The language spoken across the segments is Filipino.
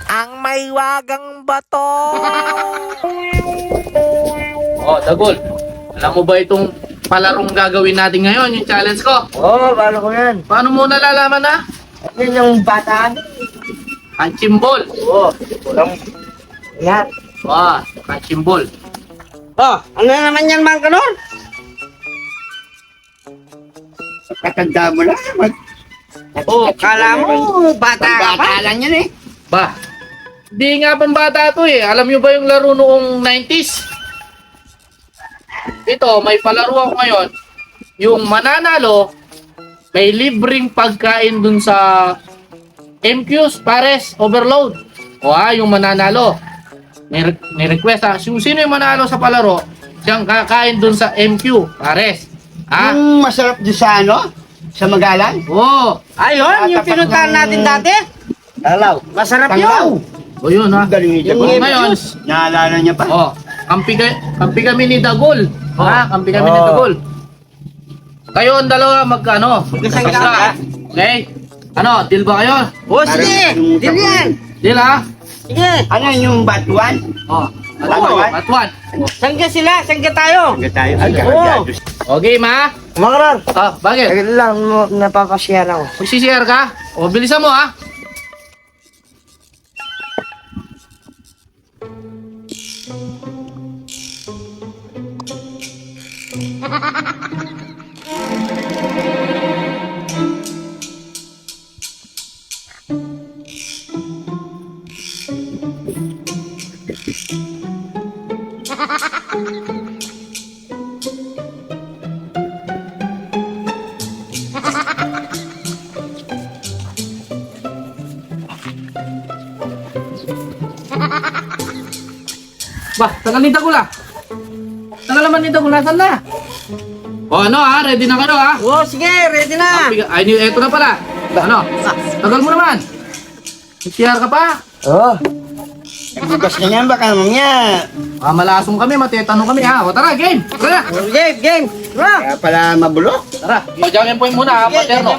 Ang may wagang bato. Oh, Dagol. Alam mo ba itong palarong gagawin natin ngayon, yung challenge ko? Oo, paano ko yan? Paano mo nalalaman na? Yan yung bata. Punching ball. Oo. Yan. Ah, punching ball. Oh, ano naman yan, Mang Kanor? Katanda mo lang. Oh, kala mo, bata ka pa? Bata lang yan eh. Ba, di nga pambata to eh. Alam nyo ba yung laro noong 90s? Ito, may palaro ako ngayon. Yung mananalo, may libreng pagkain dun sa MQs, Pares, Overload. O yung mananalo. May request Yung sino yung manalo sa palaro, siyang kakain dun sa MQ, Pares. Yung masarap doon sa ano? Sa Magalan? Oo. Ayun, yung pinuntahan natin dati. Tanglaw. Masarap yun. O yun Galing niya. O, ngayon, Naalala niya pa? kampi kami ni Dagol. Kampi kami ni Dagol. Kayo ang dalawa Mag-isang mag-isa. Okay? Ano, deal ba kayo? Oh, sige. Deal yan. Deal ha? Sige. Ano yung batuan? Batuan. Batuan. Sangga sila, sangga tayo. Sangga tayo. O, game ha? Makarar. Bakit? Saglit lang, napapasyahan ako. Magsisiyar ka? O, bilisan mo ha? Bah, tagal ni Dagol ah. Tagal naman ni Dagol, nasan na? O ano ha, ready na kayo ha? Oh, sige, ready na. Eto na pala. Ano? Tagal mo naman. Nag-CR ka pa? Oo. Bukas na yan, baka mamaya. Malasong kami, matetanong kami ha. O tara, game! Tara! Game. Tara! Kaya pala mabulok. Tara! Mag-jamming point muna ha, paterno.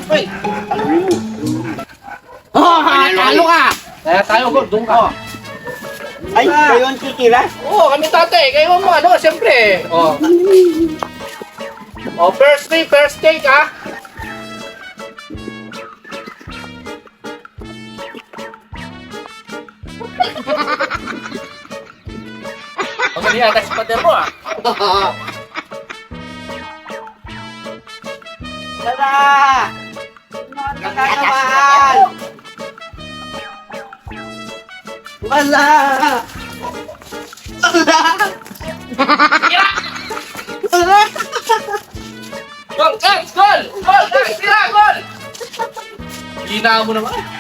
Talo ka! Kaya tayo, doon ka. Ay, kayo ang titira? Oo, kami tatay. Kayo mo, siyempre. First take ha. Pagkali ata si pader mo ah. Tara! Kakakabahan! Wala! Wala! Wala! Gol! Gol! Gol! Tira! Gol! Hina mo naman.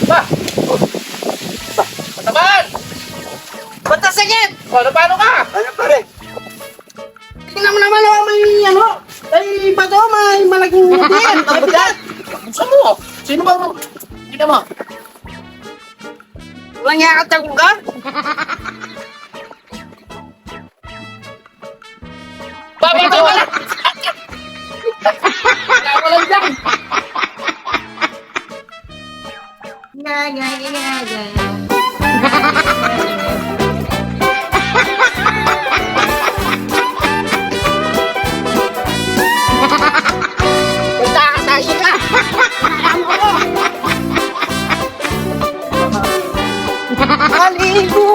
Ba! Pataman! Ba't nasagit? Ano, paano ka? Ano pare? Tingnan mo naman ako may ano? Ay, bato, may malaking din. Mabigat. Saan mo? Sino ba mo? Hindi mo. Walang yakatagong ka? Bababa! Wala. Wala dyan. Punta ka tayo ka. Ano ko? Maligo